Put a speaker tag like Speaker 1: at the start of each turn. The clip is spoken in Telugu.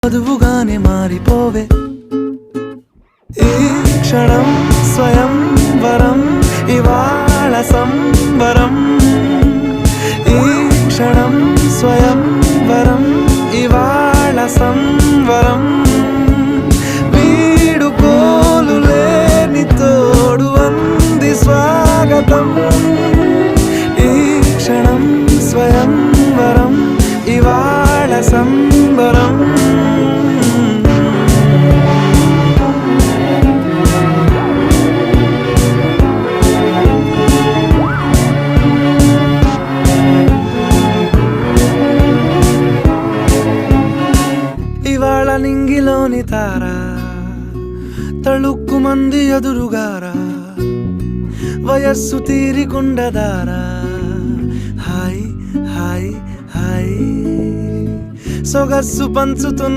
Speaker 1: వధువుగానే మారిపోవే ఈ క్షణం స్వయం వరం ఇవాళ సంబరం ఈ క్షణం స్వయం వరం ఇవాళ సంవరం వీడుకోలు లేని తోడు అంది స్వాగతం ఈ క్షణం స్వయం వరం ఇవాళ సంబరం ఇవాళ నింగిలోని తారా తళుక్కు మంది ఎదురుగారా వయస్సు తీరికుండదారా హాయ్ హాయ్ హాయ్ సొగస్సు పంచుతున్న